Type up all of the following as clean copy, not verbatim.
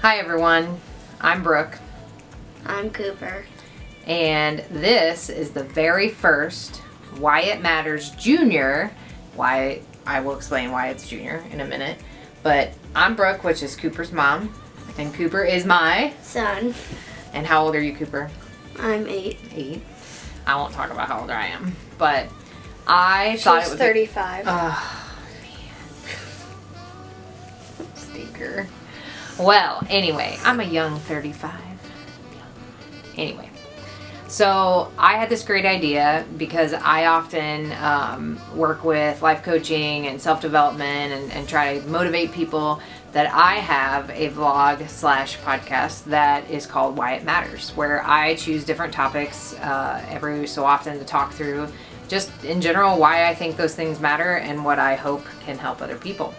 Hi everyone, I'm Brooke. I'm Cooper. And this is the very first Why It Matters Junior. I will explain why it's Junior in a minute. But I'm Brooke, which is Cooper's mom. And Cooper is my son. And how old are you, Cooper? I'm 8. 8. I won't talk about how old I am. But I thought it was 35. Oh, man. Stinker. Well, anyway, I'm a young 35. Anyway, so I had this great idea because I often work with life coaching and self-development and try to motivate people, that I have a vlog / podcast that is called Why It Matters, where I choose different topics every so often to talk through, just in general, why I think those things matter and what I hope can help other people.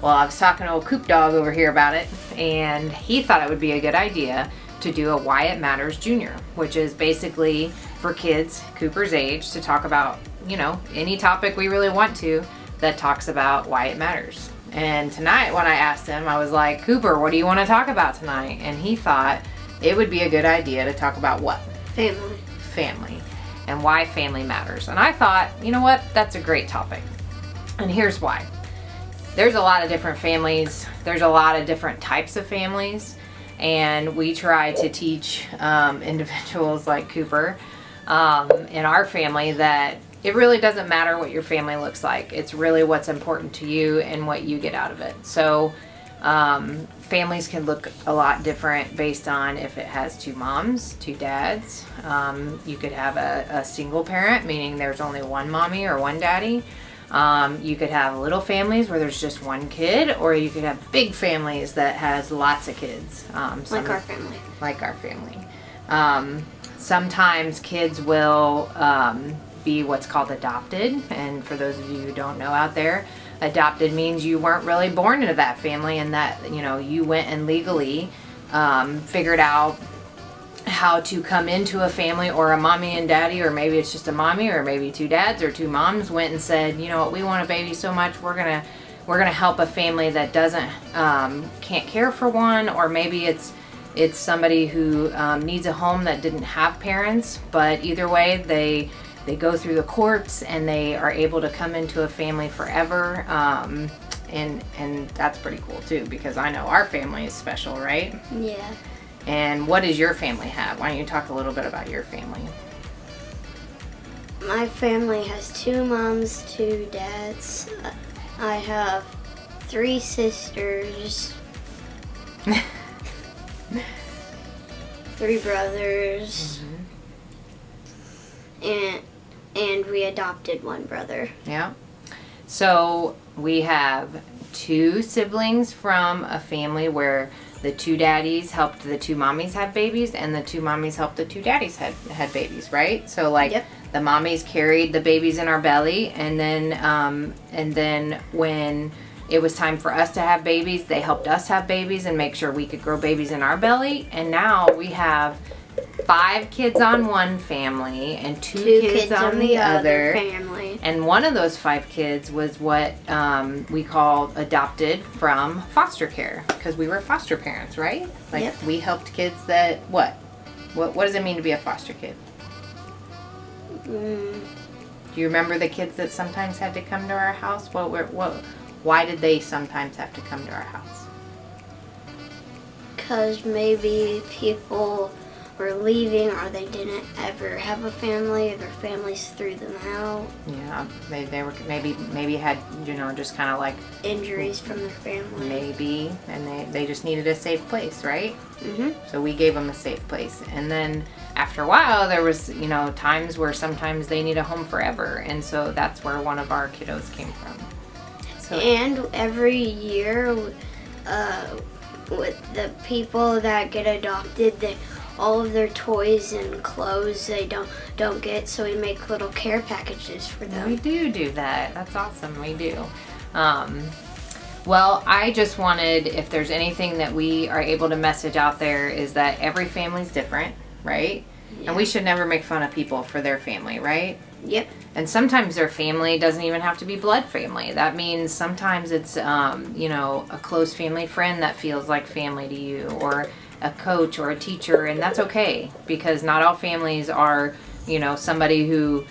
Well, I was talking to old Coop Dog over here about it, and he thought it would be a good idea to do a Why It Matters Junior, which is basically for kids Cooper's age to talk about, any topic we really want to that talks about why it matters. And tonight when I asked him, I was like, Cooper, what do you want to talk about tonight? And he thought it would be a good idea to talk about what? Family. Family. And why family matters. And I thought, you know what? That's a great topic. And here's why. There's a lot of different families. There's a lot of different types of families. And we try to teach individuals like Cooper in our family that it really doesn't matter what your family looks like. It's really what's important to you and what you get out of it. So families can look a lot different based on if it has 2 moms, 2 dads. You could have a single parent, meaning there's only one mommy or one daddy. You could have little families where there's just one kid, or you could have big families that has lots of kids. Like our family. Like our family. Sometimes kids will be what's called adopted, and for those of you who don't know out there, adopted means you weren't really born into that family, and that you went and legally figured out how to come into a family, or a mommy and daddy, or maybe it's just a mommy, or maybe 2 dads or 2 moms went and said, you know what, we want a baby so much, we're gonna help a family that doesn't can't care for one, or maybe it's somebody who needs a home that didn't have parents, but either way they go through the courts and they are able to come into a family forever. And that's pretty cool too, because I know our family is special, right? Yeah. And what does your family have? Why don't you talk a little bit about your family? My family has 2 moms, 2 dads. I have 3 sisters, 3 brothers, and we adopted 1 brother. Yeah. So we have 2 siblings from a family where the 2 daddies helped the 2 mommies have babies, and the 2 mommies helped the 2 daddies had babies, right? So Yep. The mommies carried the babies in our belly, and then when it was time for us to have babies, they helped us have babies and make sure we could grow babies in our belly. And now we have 5 kids on one family and 2 kids on the other family. And one of those 5 kids was what we call adopted from foster care, because we were foster parents, right? Yep. We helped kids that what does it mean to be a foster kid? Do you remember the kids that sometimes had to come to our house? Why did they sometimes have to come to our house? Because maybe people were leaving, or they didn't ever have a family, their families threw them out. Yeah, they were maybe had just kind of like Injuries from their family. maybe, and they just needed a safe place, right? So we gave them a safe place, and then after a while there was times where sometimes they need a home forever, and so that's where one of our kiddos came from. So And every year, with the people that get adopted, all of their toys and clothes they don't get, so we make little care packages for them. we do that. That's awesome. We do. Well, I just wanted, if there's anything that we are able to message out there, is that every family's different, right? And we should never make fun of people for their family, right? Yep. And sometimes their family doesn't even have to be blood family. That means sometimes it's, a close family friend that feels like family to you, or a coach or a teacher, and that's okay, because not all families are, somebody who,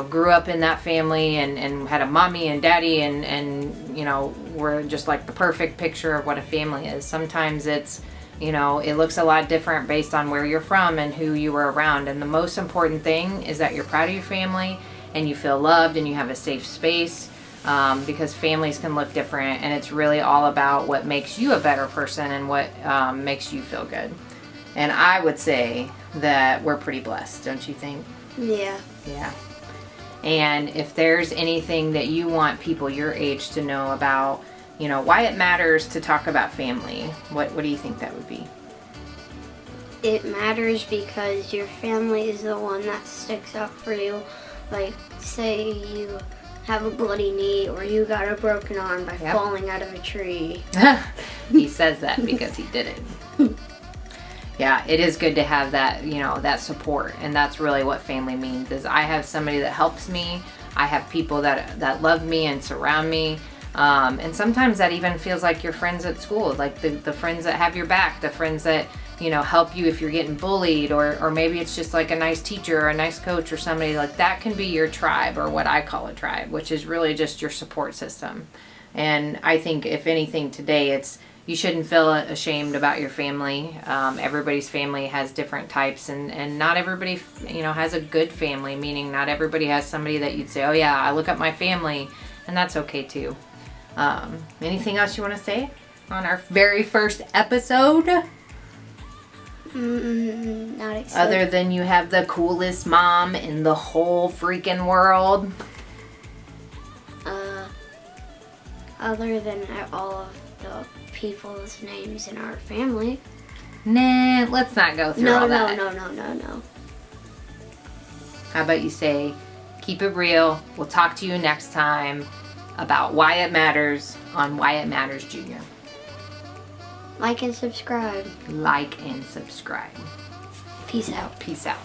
grew up in that family and had a mommy and daddy and were just like the perfect picture of what a family is. Sometimes it's, it looks a lot different based on where you're from and who you were around. And the most important thing is that you're proud of your family and you feel loved and you have a safe space, because families can look different, and it's really all about what makes you a better person and what makes you feel good. And I would say that we're pretty blessed, don't you think? Yeah. Yeah. And if there's anything that you want people your age to know about, why it matters to talk about family, what do you think that would be? It matters because your family is the one that sticks up for you. Like, say you have a bloody knee or you got a broken arm by falling out of a tree. He says that because he did it. Yeah, it is good to have that, that support. And that's really what family means, is I have somebody that helps me. I have people that love me and surround me. And sometimes that even feels like your friends at school, like the friends that have your back, the friends that, help you if you're getting bullied, or maybe it's just like a nice teacher or a nice coach or somebody like that. Can be your tribe, or what I call a tribe, which is really just your support system. And I think if anything today, you shouldn't feel ashamed about your family. Everybody's family has different types, and not everybody, has a good family, meaning not everybody has somebody that you'd say, oh yeah, I look up my family, and that's okay too. Anything else you want to say on our very first episode? Not excited. Other than you have the coolest mom in the whole freaking world? Other than all of the people's names in our family. Nah, let's not go through all that. No. How about you say, keep it real. We'll talk to you next time about why it matters on Why It Matters Junior. Like and subscribe. Like and subscribe. Peace out. Peace out.